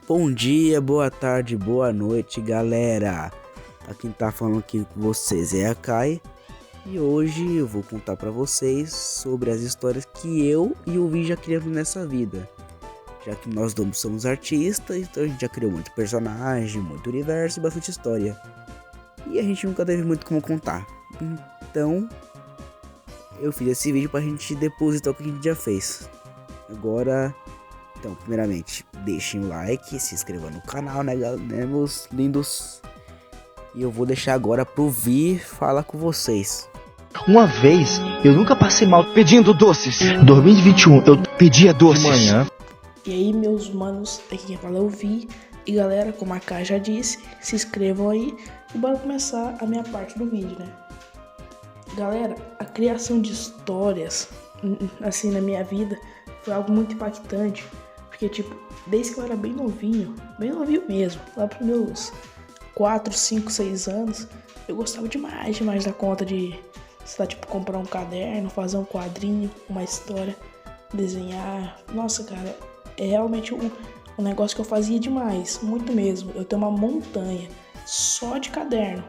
Bom dia, boa tarde, boa noite, galera. Aqui quem tá falando aqui com vocês é a Kai. E hoje eu vou contar pra vocês sobre as histórias que eu e o Vi já criamos nessa vida. Já que nós dois somos artistas, então a gente já criou muito personagem, muito universo e bastante história. E a gente nunca teve muito como contar. Então, eu fiz esse vídeo pra gente depositar o que a gente já fez. Agora... Então, primeiramente, deixem o like, se inscrevam no canal, né, meus lindos? E eu vou deixar agora pro Vi falar com vocês. Uma vez, eu nunca passei mal pedindo doces. 2021, eu pedia doces. De manhã. E aí, meus manos, aqui quem fala é o Vi. E galera, como a Kai já disse, se inscrevam aí e bora começar a minha parte do vídeo, né? Galera, a criação de histórias, assim, na minha vida, foi algo muito impactante. Porque, tipo, desde que eu era bem novinho mesmo, lá pros meus 4, 5, 6 anos, eu gostava demais da conta de, sei lá, tipo, comprar um caderno, fazer um quadrinho, uma história, desenhar. Nossa, cara, é realmente um negócio que eu fazia demais, muito mesmo. Eu tenho uma montanha só de caderno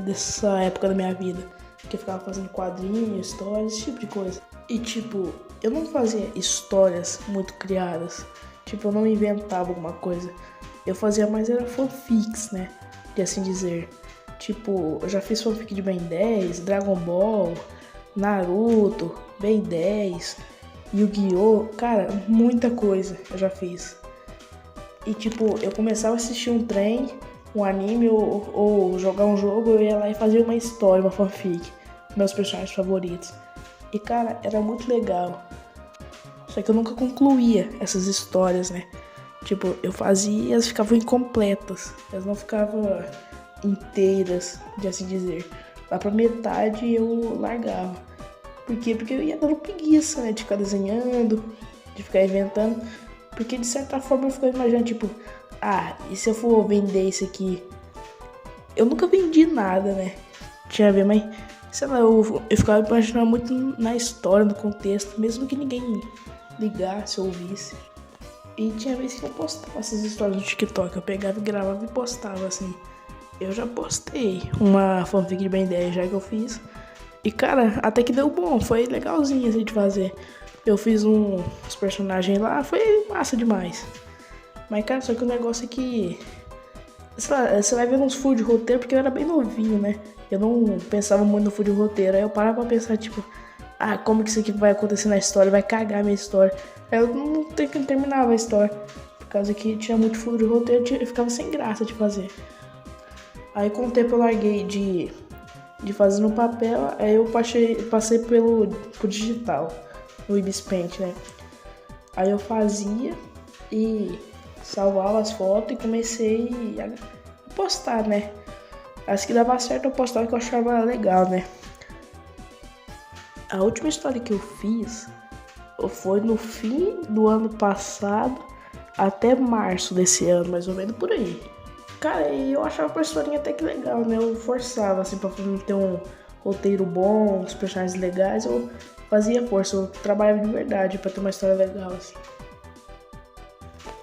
dessa época da minha vida, que eu ficava fazendo quadrinhos, histórias, esse tipo de coisa. E, tipo, eu não fazia histórias muito criadas. Tipo, eu não inventava alguma coisa. Eu fazia mais era fanfics, né? De assim dizer. Tipo, eu já fiz fanfic de Ben 10, Dragon Ball, Naruto, Ben 10, Yu-Gi-Oh! Cara, muita coisa eu já fiz. E, tipo, eu começava a assistir um trem, um anime ou jogar um jogo, eu ia lá e fazia uma história, uma fanfic. Meus personagens favoritos. E, cara, era muito legal. Só que eu nunca concluía essas histórias, né? Tipo, eu fazia e elas ficavam incompletas. Elas não ficavam inteiras, de assim dizer. Lá pra metade eu largava. Por quê? Porque eu ia dando preguiça, né? De ficar desenhando, de ficar inventando. Porque, de certa forma, eu ficava imaginando, tipo... e se eu for vender isso aqui? Eu nunca vendi nada, né? Tinha a ver, mas... Sei lá, eu ficava imaginando muito na história, no contexto, mesmo que ninguém ligasse ou ouvisse. E tinha vezes que eu postava essas histórias no TikTok, eu pegava e gravava e postava, assim. Eu já postei uma fanfic de Ben 10 já que eu fiz. E, cara, até que deu bom, foi legalzinho assim de fazer. Eu fiz uns personagens lá, foi massa demais. Mas, cara, só que o negócio é que... Sei lá, você vai vendo uns furos de roteiro, porque eu era bem novinho, né? Eu não pensava muito no furo de roteiro. Aí eu parava pra pensar, tipo... como que isso aqui vai acontecer na história? Vai cagar a minha história. Aí eu não terminava a história. Por causa que tinha muito furo de roteiro, eu ficava sem graça de fazer. Aí com o tempo eu larguei de fazer no papel. Aí eu passei pro digital. No Ibispaint, né? Aí eu fazia e... salvava as fotos e comecei a postar, né? As que dava certo eu postava, que eu achava legal, né? A última história que eu fiz foi no fim do ano passado até março desse ano, mais ou menos por aí. Cara, e eu achava a historinha até que legal, né? Eu forçava, assim, pra ter um roteiro bom, uns personagens legais, eu fazia força, eu trabalhava de verdade pra ter uma história legal, assim.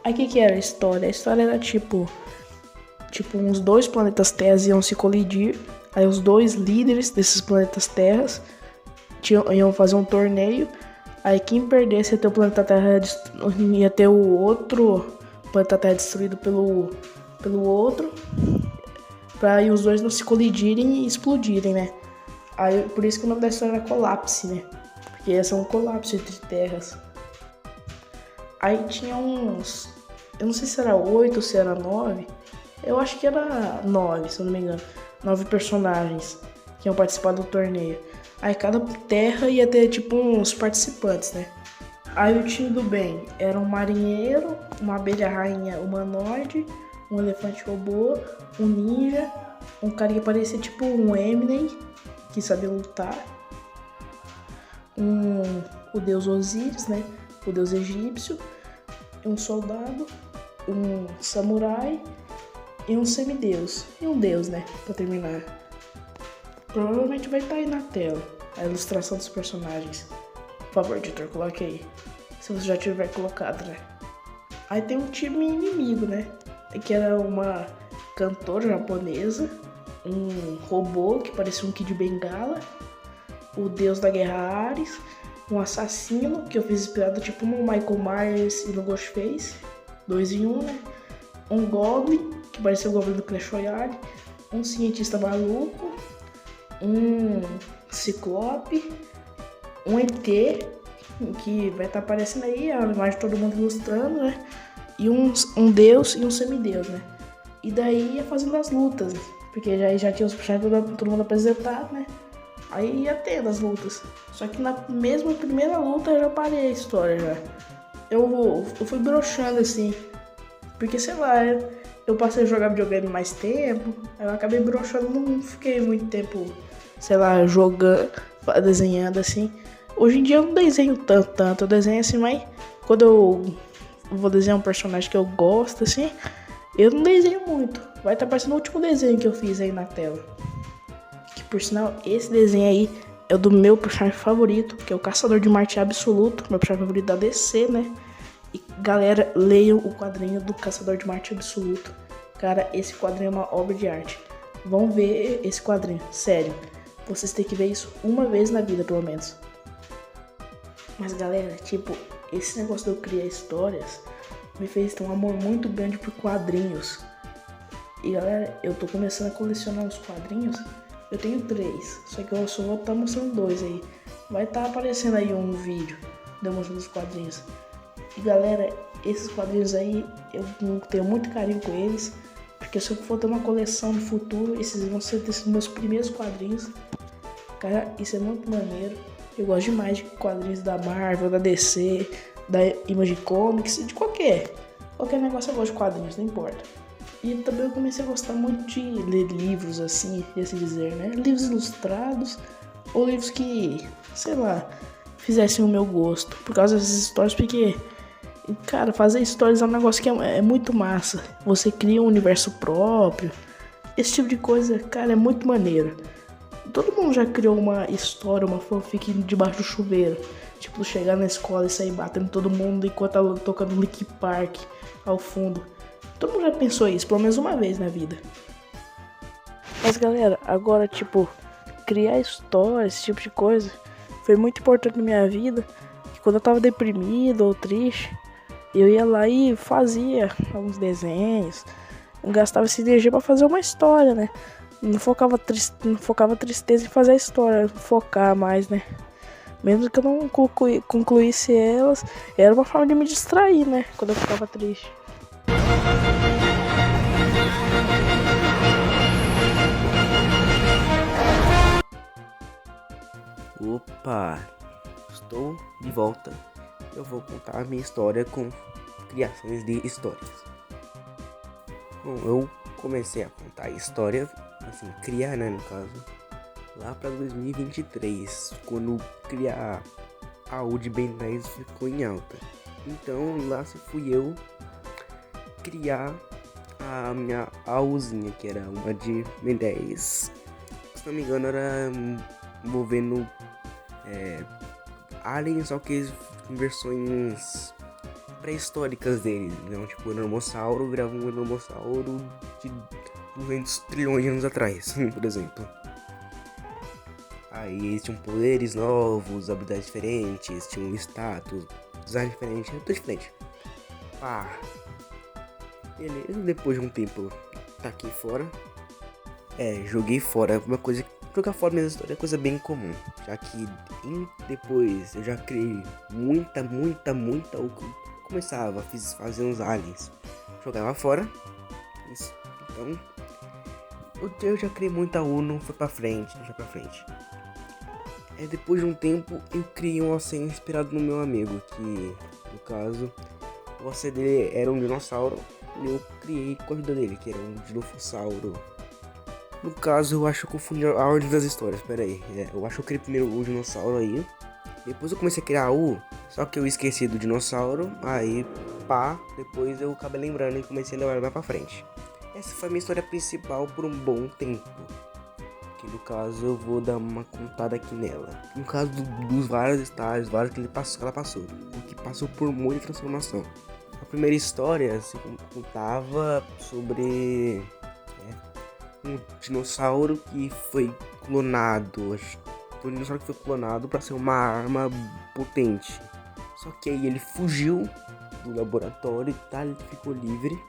Aí o que era a história? A história era tipo uns dois planetas terras iam se colidir. Aí os dois líderes desses planetas terras iam fazer um torneio. Aí quem perdesse ia ter o planeta Terra, ia ter o outro planeta Terra destruído pelo outro. Pra aí os dois não se colidirem e explodirem, né? Aí por isso que o nome da história era Colapse, né? Porque ia ser um colapso entre terras. Aí tinha uns... Eu não sei se era 8 ou se era 9. Eu acho que era 9, se eu não me engano. 9 personagens que iam participar do torneio. Aí cada terra ia ter tipo uns participantes, né? Aí o time do bem era um marinheiro, uma abelha rainha humanoide, um elefante robô, um ninja, um cara que parecia tipo um Eminem, que sabia lutar. O deus Osíris, né? O deus egípcio. Um soldado, um samurai e um semideus. E um deus, né? Pra terminar. Provavelmente vai estar aí na tela a ilustração dos personagens. Por favor, editor, coloque aí. Se você já tiver colocado, né? Aí tem um time inimigo, né? Que era uma cantora japonesa, um robô que parecia um Kid Bengala, o deus da guerra Ares, um assassino, que eu fiz inspirado tipo no Michael Myers e no Ghostface, 2 em 1, né? Um Goblin, que parecia o Goblin do Clash Royale, um cientista maluco, um Ciclope, um ET, que vai estar aparecendo aí, a imagem de todo mundo ilustrando, né? E um deus e um semideus, né? E daí ia fazendo as lutas, porque já tinha os personagens todo mundo apresentado, né? Aí ia tendo as lutas. Só que na mesma primeira luta eu já parei a história já. Eu fui broxando assim. Porque sei lá, eu passei a jogar videogame mais tempo. Aí eu acabei broxando, não fiquei muito tempo, sei lá, jogando, desenhando assim. Hoje em dia eu não desenho tanto. Eu desenho assim, mas quando eu vou desenhar um personagem que eu gosto, assim, eu não desenho muito. Vai estar parecendo o último desenho que eu fiz aí na tela. Que por sinal, esse desenho aí é o do meu personagem favorito, que é o Caçador de Marte Absoluto, meu personagem favorito da DC, né? E galera, leiam o quadrinho do Caçador de Marte Absoluto. Cara, esse quadrinho é uma obra de arte. Vão ver esse quadrinho, sério. Vocês têm que ver isso uma vez na vida, pelo menos. Mas galera, tipo, esse negócio de eu criar histórias me fez ter um amor muito grande por quadrinhos. E galera, eu tô começando a colecionar os quadrinhos. Eu tenho 3, só que eu só vou estar mostrando 2 aí. Vai estar aparecendo aí um vídeo de eu mostrando os quadrinhos. E galera, esses quadrinhos aí, eu tenho muito carinho com eles. Porque se eu for ter uma coleção no futuro, esses vão ser meus primeiros quadrinhos. Cara, isso é muito maneiro. Eu gosto demais de quadrinhos da Marvel, da DC, da Image Comics, de qualquer negócio eu gosto de quadrinhos, não importa. E também eu comecei a gostar muito de ler livros, assim dizer, né? Livros ilustrados ou livros que, sei lá, fizessem o meu gosto. Por causa dessas histórias, porque, cara, fazer histórias é um negócio que é muito massa. Você cria um universo próprio. Esse tipo de coisa, cara, é muito maneiro. Todo mundo já criou uma história, uma fanfic debaixo do chuveiro. Tipo, chegar na escola e sair batendo todo mundo enquanto tá tocando Linkin Park ao fundo. Todo mundo já pensou isso, pelo menos uma vez na vida. Mas galera, agora tipo, criar história, esse tipo de coisa, foi muito importante na minha vida. Que quando eu tava deprimido ou triste, eu ia lá e fazia alguns desenhos. Eu gastava essa energia pra fazer uma história, né? Não focava tristeza em fazer a história, focar mais, né? Mesmo que eu não concluísse elas, era uma forma de me distrair, né? Quando eu ficava triste. Opa, estou de volta. Eu vou contar a minha história com criações de histórias. Bom, eu comecei a contar a história, assim, criar, né, no caso, lá para 2023, quando criar a UD Ben 10 ficou em alta. Então lá se fui eu criar a minha AUzinha, que era uma de Ben 10. Se não me engano, era envolvendo aliens, só que em versões pré-históricas deles. Então, tipo, o Enormossauro virava um Enormossauro de 200 trilhões de anos atrás, por exemplo. Aí eles tinham poderes novos, habilidades diferentes, tinham status, design diferente, tudo diferente. Pá. Beleza, depois de um tempo tá aqui fora. Joguei fora. Uma coisa. Jogar fora minha história é coisa bem comum. Já que depois eu já criei muita. Eu começava, fazer uns aliens. Jogava fora. Isso. Então. Eu já criei muita AU, não foi pra frente. Depois de um tempo eu criei um OC inspirado no meu amigo. Que no caso o OC dele era um dinossauro. E eu criei com a ajuda dele, que era um Dilophosauro. No caso, eu acho que eu confundi a ordem das histórias, pera aí. Eu acho que eu criei primeiro o dinossauro aí. Depois eu comecei a criar o, só que eu esqueci do dinossauro. Aí, pá, depois eu acabei lembrando e comecei a levar mais pra frente. Essa foi a minha história principal por um bom tempo. Que no caso eu vou dar uma contada aqui nela. No caso dos vários estágios, vários que ela passou. Que passou por muita transformação. A primeira história se contava sobre um dinossauro que foi clonado. Foi um dinossauro que foi clonado para ser uma arma potente. Só que aí ele fugiu do laboratório e tal, ele ficou livre.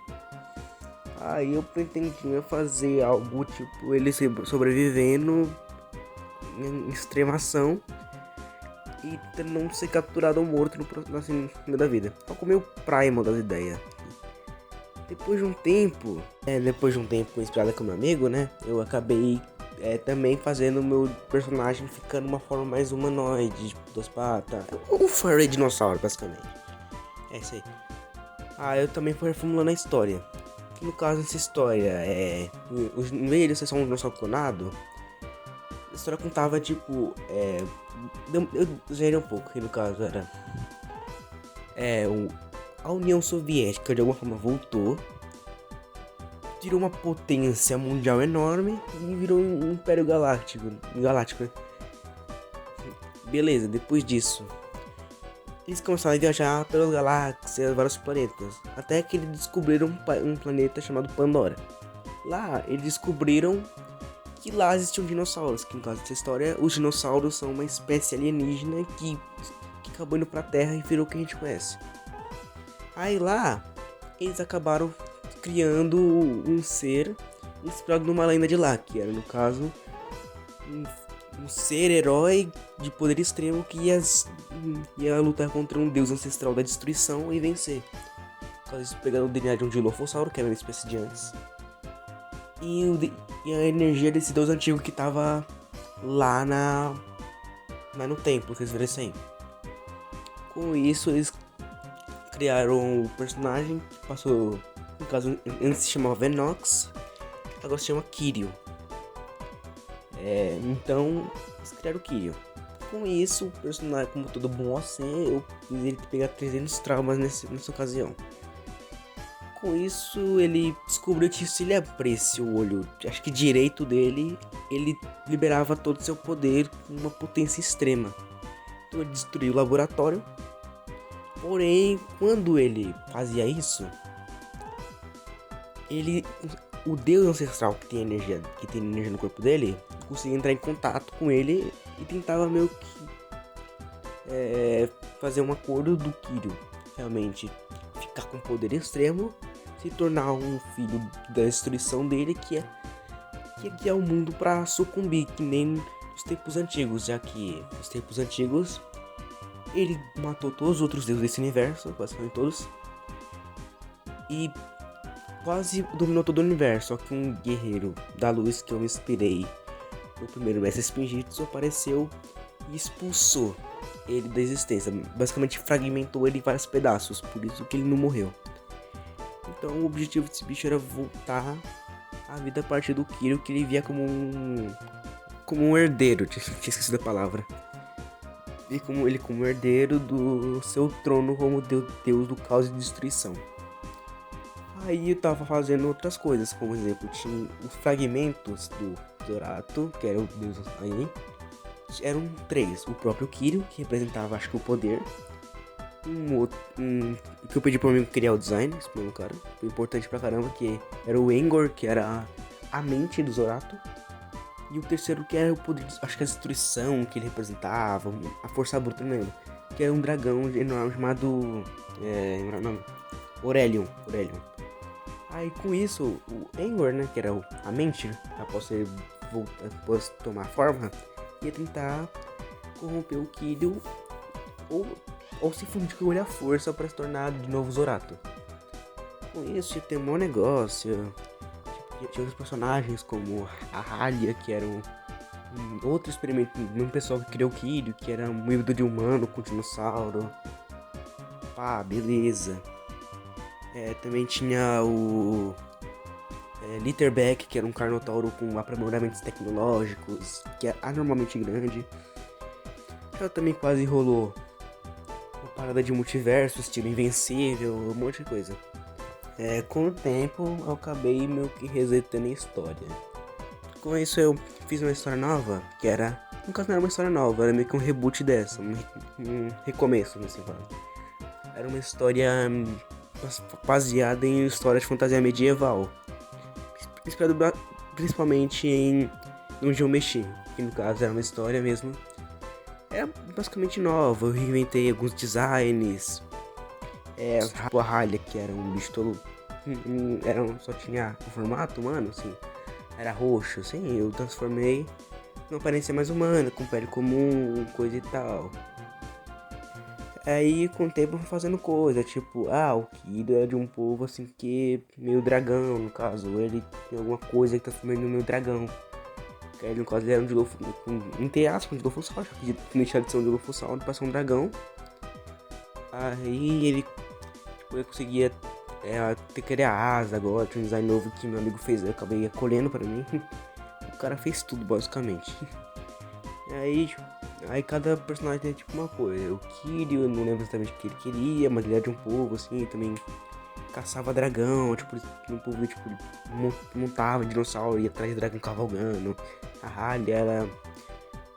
Aí eu pretendia fazer algo tipo ele sobrevivendo em extremação e não ser capturado ou morto no meio da vida. Só com o meu primal das ideias. Depois de um tempo inspirado com meu amigo, né? Eu acabei também fazendo o meu personagem ficando uma forma mais humanoide, tipo, 2 patas. Um furry dinossauro, basicamente. É isso aí. Eu também fui reformulando a história. Que no caso, essa história em vez de ser só um dinossauro clonado, a história contava tipo. Eu zerei um pouco, que no caso era. A União Soviética de alguma forma voltou, tirou uma potência mundial enorme e virou um Império Galáctico, né? Beleza, depois disso, eles começaram a viajar pelas galáxias, vários planetas, até que eles descobriram um planeta chamado Pandora. Lá, eles descobriram que lá existiam dinossauros, que no caso dessa história, os dinossauros são uma espécie alienígena que acabou indo pra Terra e virou o que a gente conhece. Aí lá, eles acabaram criando um ser inspirado numa lenda de lá, que era no caso um ser herói de poder extremo que ia lutar contra um deus ancestral da destruição e vencer. Por causa disso, pegando o DNA de um Dilophosauro, que era uma espécie de antes, e a energia desse deus antigo que tava lá no templo, que eles viram isso aí. Com isso, eles criaram o personagem que passou, no caso, antes se chamava Venox, agora se chama Kirio. Então, eles criaram o Kirio. Com isso, o personagem, como todo bom OC, eu fiz ele pegar 300 traumas nessa ocasião. Com isso, ele descobriu que se ele abrisse o olho, acho que direito dele, ele liberava todo o seu poder com uma potência extrema. Então ele destruiu o laboratório. Porém, quando ele fazia isso, o deus ancestral que tem energia no corpo dele, conseguia entrar em contato com ele e tentava meio que fazer um acordo do Kirio realmente ficar com poder extremo, se tornar um filho da destruição dele, que é o mundo para sucumbir, que nem os tempos antigos, já que nos tempos antigos ele matou todos os outros deuses desse universo, basicamente todos, e quase dominou todo o universo. Só que um guerreiro da luz que eu me inspirei, o primeiro mestre Spinjitzu, apareceu e expulsou ele da existência, basicamente fragmentou ele em vários pedaços, por isso que ele não morreu. Então o objetivo desse bicho era voltar à vida a partir do Kirio, que ele via como um herdeiro, tinha esquecido a palavra. E como herdeiro do seu trono como deus do caos e destruição. Aí eu tava fazendo outras coisas, como por exemplo, tinha os fragmentos do Zorato, que era o deus aí. Eram 3, o próprio Kirio, que representava, acho que, o poder. Que eu pedi pro meu amigo criar o design, esse mesmo cara, foi importante pra caramba, que era o Engor, que era a mente do Zorato. E o terceiro, que era o poder, acho que a destruição que ele representava, a força bruta, não lembro, que era um dragão enorme chamado Aurelion. Aí com isso, o Engor, né, que era a mente, após tomar forma, ia tentar corromper o Kirio ou se fundir com ele à força para se tornar de novo Zorato. Com isso, tem um bom negócio. Tinha outros personagens como a Halia, que era um outro experimento, um pessoal que criou o Kirio, que era um híbrido de humano com dinossauro. Beleza. Também tinha o Litterbeck, que era um carnotauro com aprimoramentos tecnológicos, que é anormalmente grande. Já também quase rolou uma parada de multiverso, estilo Invencível, um monte de coisa. Com o tempo, eu acabei meio que resetando a história. Com isso, eu fiz uma história nova, que era... No caso, não era uma história nova, era meio que um reboot dessa, um recomeço, assim, fala. Era uma história baseada em história de fantasia medieval. Principalmente em onde eu mexi, que no caso era uma história mesmo. É basicamente nova, eu reinventei alguns designs. A ralha, que era um bicho todo. Só tinha o formato humano, assim. Era roxo, assim, eu transformei numa aparência mais humana, com pele comum, coisa e tal. Aí com o tempo eu fui fazendo coisa, tipo, o Kid é de um povo assim que meio dragão, no caso, ele tem alguma coisa que transformou ele no meio dragão. Que aí no caso ele era um Dilophosaurus, entre aspas, um Dilophosaurus, só que deixar de ser um Dilophosaurus pra ser um dragão. Aí ele conseguia ter que criar asa agora, tinha um design novo que meu amigo fez, eu acabei acolhendo pra mim. O cara fez tudo basicamente. Aí cada personagem tem tipo uma coisa. O Kiryu, eu não lembro exatamente o que ele queria, mas ele era de um povo assim, também caçava dragão, tipo, um povo tipo, montava dinossauro, ia atrás de dragão cavalgando. A Halia era.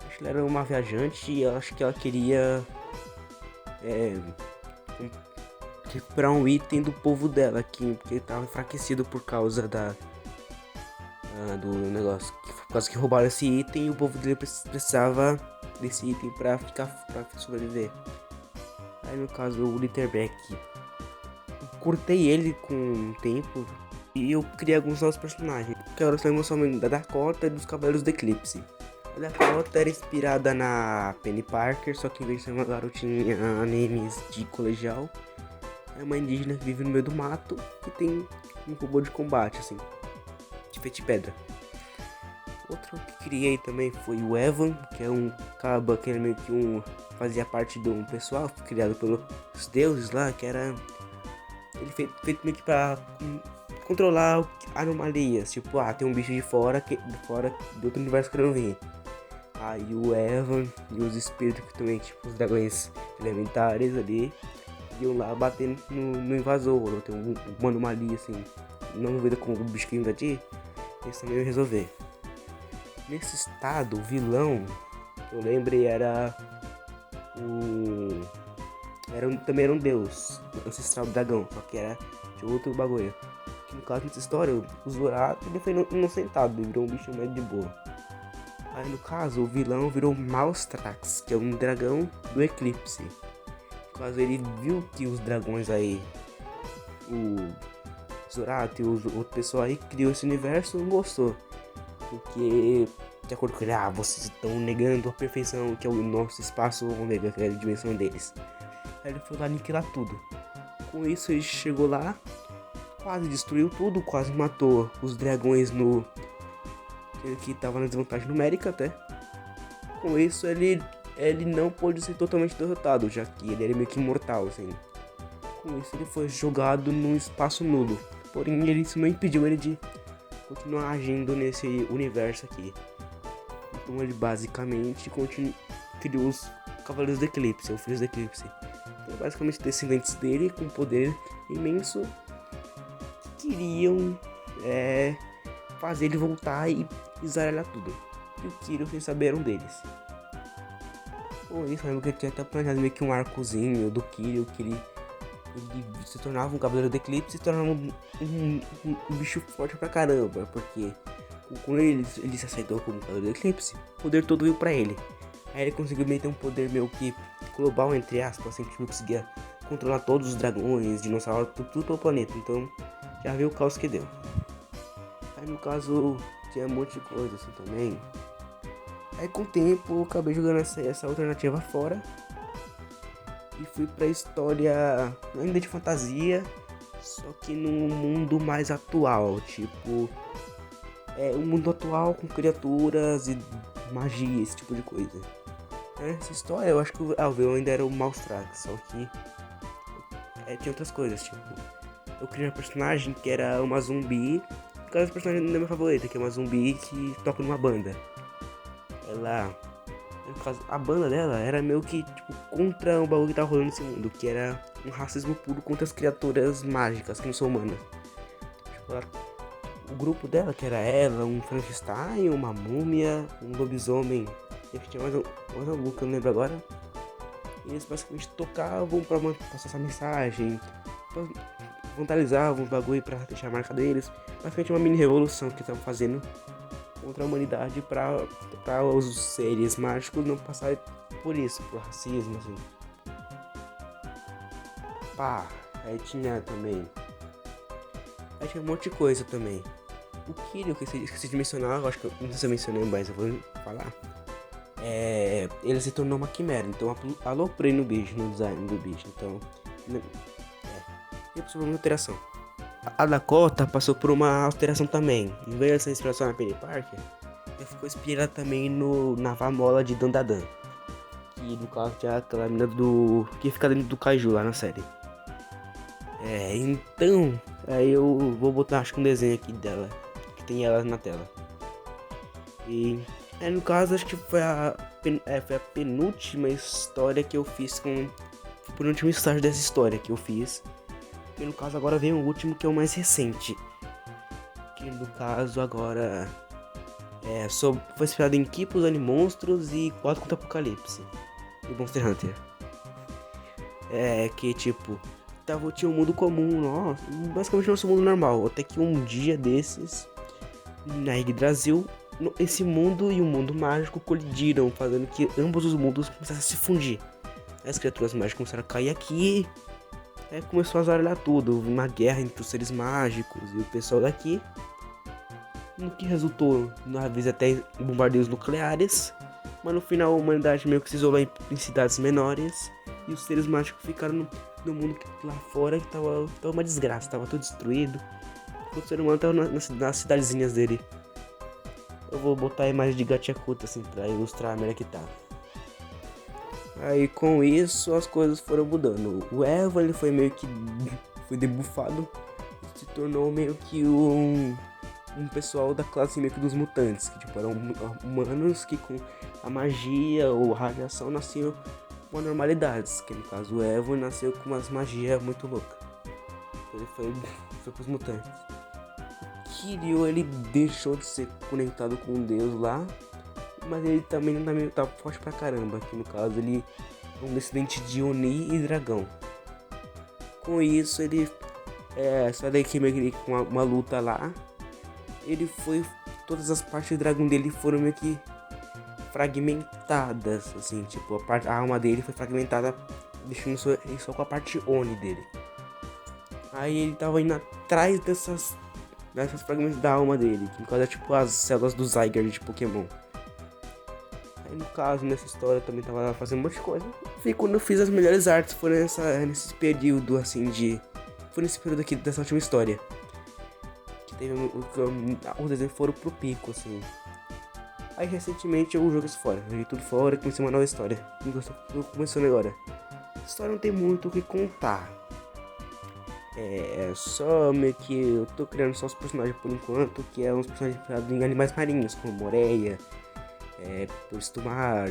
Acho que ela era uma viajante e eu acho que ela queria recuperar um item do povo dela aqui, porque ele tava enfraquecido por causa do negócio. Por causa que roubaram esse item e o povo dele precisava desse item pra sobreviver. Aí no caso o Litterbeck, cortei ele com o tempo e eu criei alguns novos personagens. Que agora são emocionalmente da Dakota e dos Cavaleiros do Eclipse. A Dakota era inspirada na Penny Parker, só que em vez de ser uma garotinha animes de colegial, é uma indígena que vive no meio do mato que tem um robô de combate, assim, de feito de pedra. Outro que criei também foi o Evan, que é um caba que era meio que fazia parte de um pessoal criado pelos deuses lá, que era ele feito meio que pra controlar anomalias, tipo, tem um bicho de fora de outro universo querendo vir. Aí o Evan e os espíritos que também, tipo, os dragões elementares ali, iam lá batendo no invasor, ou tem uma anomalia assim, não vida com o bicho que invadir, eles também iam resolver. Nesse estado, o vilão, que eu lembrei, também era um deus ancestral do dragão, só que era de outro bagulho. Que no caso dessa história, o Zorato ele foi inocentado, ele virou um bicho meio de boa. Aí no caso, o vilão virou Maustrax, que é um dragão do Eclipse. No caso, ele viu que os dragões aí, o Zorato e o outro pessoal aí criou esse universo, não gostou. Porque, de acordo com ele, vocês estão negando a perfeição que é o nosso espaço ômega, que é a dimensão deles. Aí ele foi lá aniquilar tudo. Com isso ele chegou lá, quase destruiu tudo, quase matou os dragões que tava na desvantagem numérica até. Com isso ele não pôde ser totalmente derrotado, já que ele era meio que imortal, assim. Com isso ele foi jogado num espaço nulo. Porém isso não impediu ele de continuar agindo nesse universo aqui. Então ele basicamente criou os Cavaleiros do Eclipse, ou Filhos do Eclipse. Então basicamente descendentes dele com poder imenso que queriam fazer ele voltar e zaralhar tudo. E o Kiryu, sem saber, era um deles. Bom, isso eu lembro que eu tinha até planejado meio que um arcozinho do Kiryu, que ele se tornava um Cavaleiro do Eclipse e se tornava um bicho forte pra caramba, porque quando ele se aceitou como Cavaleiro do Eclipse, o poder todo veio pra ele. Aí ele conseguiu meio ter um poder meio que global, entre aspas, assim, que ele conseguia controlar todos os dragões, dinossauros, tudo pelo planeta. Então já viu o caos que deu. Aí no caso tinha um monte de coisa assim também. Aí com o tempo eu acabei jogando essa alternativa fora e fui pra história ainda de fantasia, só que num mundo mais atual, tipo um mundo atual com criaturas e magia, esse tipo de coisa. Essa história eu acho que o vilão ainda era o Maustrax, só que tinha outras coisas, tipo, eu criei uma personagem que era uma zumbi, por causa do personagem da minha favorita, que é uma zumbi que toca numa banda. A banda dela era meio que tipo contra o bagulho que tava rolando nesse mundo, que era um racismo puro contra as criaturas mágicas que não são humanas. Tipo, o grupo dela, que era ela, um Frankenstein, uma múmia, um lobisomem, e tinha mais algum que eu não lembro agora. E eles basicamente tocavam pra passar essa mensagem, vandalizavam os bagulho pra deixar a marca deles. Basicamente uma mini revolução que estavam fazendo contra a humanidade pra os seres mágicos não passarem por isso, por racismo, assim. Pá, aí tinha também. Aí tinha um monte de coisa também. O Kiryu, que eu esqueci de mencionar, eu acho que eu não sei se eu mencionei, mas eu vou falar. Ele se tornou uma quimera, então aloprei no bicho, no design do bicho, então. E por uma alteração. A Dakota passou por uma alteração também. Em vez de ser inspiração na Penny Parker, ela ficou inspirada também na Vamola de Dandadan. Que no caso tinha aquela menina que fica dentro do Kaiju lá na série. Então, aí eu vou botar acho que um desenho aqui dela, que tem ela na tela. E no caso acho que foi a penúltima história que eu fiz foi o penúltimo estágio dessa história que eu fiz. E no caso agora vem o último que é o mais recente. Que no caso agora foi inspirado em Kipos, Animonstros e 4 contra Apocalipse. E Monster Hunter. Que tipo, tinha um mundo comum, basicamente nosso mundo normal. Até que um dia desses, na Yggdrasil, esse mundo e o mundo mágico colidiram, fazendo que ambos os mundos começassem a se fundir. As criaturas mágicas começaram a cair aqui. Começou a zaralhar tudo, uma guerra entre os seres mágicos e o pessoal daqui. No que resultou, às vezes até bombardeios nucleares. Mas no final a humanidade meio que se isolou em cidades menores. E os seres mágicos ficaram no mundo lá fora, que tava uma desgraça, tava tudo destruído. O ser humano tava nas cidadezinhas dele. Eu vou botar a imagem de Gachakuta assim pra ilustrar a merda que tá. Aí com isso as coisas foram mudando. O Evan ele foi meio que foi debuffado e se tornou meio que um pessoal da classe meio que dos mutantes, que tipo eram humanos que com a magia ou radiação nasciam com normalidades, que no caso o Evan nasceu com umas magias muito loucas. Ele foi pros mutantes. O Kiryu ele deixou de ser conectado com Deus lá, mas ele também não tá forte pra caramba, que no caso ele é um descendente de Oni e dragão. Com isso ele só daí que meio que com uma luta lá, todas as partes do dragão dele foram meio que fragmentadas, assim, tipo, a alma dele foi fragmentada, deixando só com a parte Oni dele. Aí ele tava indo atrás dessas fragmentos da alma dele, que no caso é tipo as células do Zygarde de Pokémon. Aí no caso, nessa história, eu também tava fazendo um monte de coisa. E quando eu fiz as melhores artes, foi nesse período, assim, foi nesse período aqui dessa última história. Que teve os desenhos foram pro pico, assim. Aí recentemente eu joguei isso fora. Joguei tudo fora e comecei uma nova história. Tô começando agora. A história não tem muito o que contar. Só meio que eu tô criando só os personagens por enquanto, que é uns personagens inspirados em animais marinhos, como Moreia, Urso do Mar,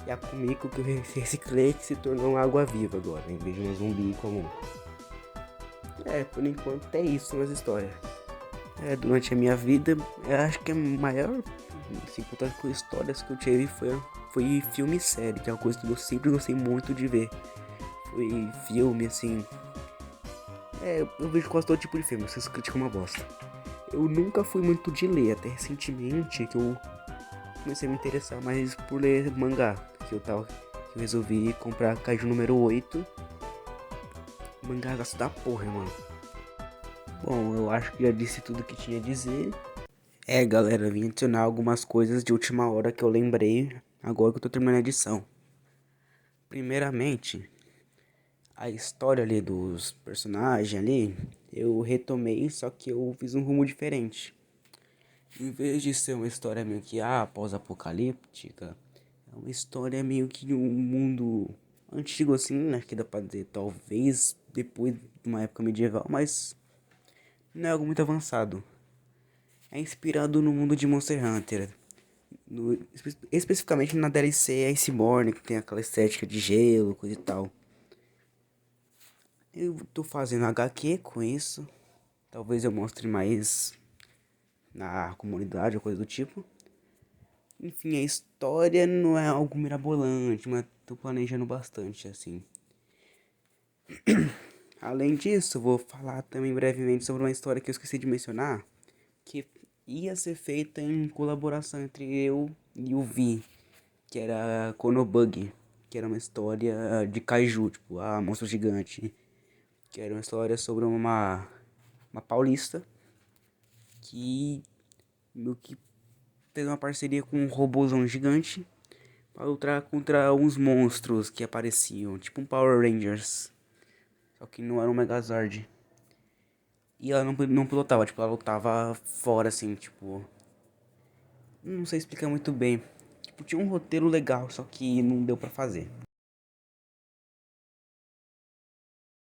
e a Kumiko que eu reciclei, que se tornou uma água-viva agora, em vez de uma zumbi comum. Por enquanto é isso nas histórias. Durante a minha vida, eu acho que a maior, assim, contar com histórias que eu tive foi filme e série, que é uma coisa que eu sempre gostei muito de ver. Foi filme, assim. Eu vejo quase todo tipo de filme, vocês criticam uma bosta. Eu nunca fui muito de ler, até recentemente que eu comecei a me interessar mais por ler mangá. Que eu resolvi comprar Kaiju número 8. Mangá gasto da porra, mano. Bom, eu acho que já disse tudo que tinha a dizer. Galera, eu vim adicionar algumas coisas de última hora que eu lembrei agora que eu tô terminando a edição. Primeiramente, a história ali dos personagens ali, eu retomei, só que eu fiz um rumo diferente. Em vez de ser uma história meio que pós-apocalíptica, é uma história meio que de um mundo antigo assim, né? Que dá pra dizer, talvez depois de uma época medieval, mas não é algo muito avançado. É inspirado no mundo de Monster Hunter. Especificamente na DLC Iceborne, que tem aquela estética de gelo, coisa e tal. Eu tô fazendo HQ com isso. Talvez eu mostre mais na comunidade ou coisa do tipo. Enfim, a história não é algo mirabolante, mas tô planejando bastante, assim. Além disso, eu vou falar também brevemente sobre uma história que eu esqueci de mencionar, que ia ser feita em colaboração entre eu e o Vi, que era Konobug, que era uma história de kaiju, tipo, monstro gigante, que era uma história sobre uma paulista que meio que fez uma parceria com um robôzão gigante para lutar contra uns monstros que apareciam, tipo um Power Rangers, só que não era um Megazord. E ela não pilotava, tipo, ela lutava fora, assim, tipo... Não sei explicar muito bem. Tipo, tinha um roteiro legal, só que não deu pra fazer.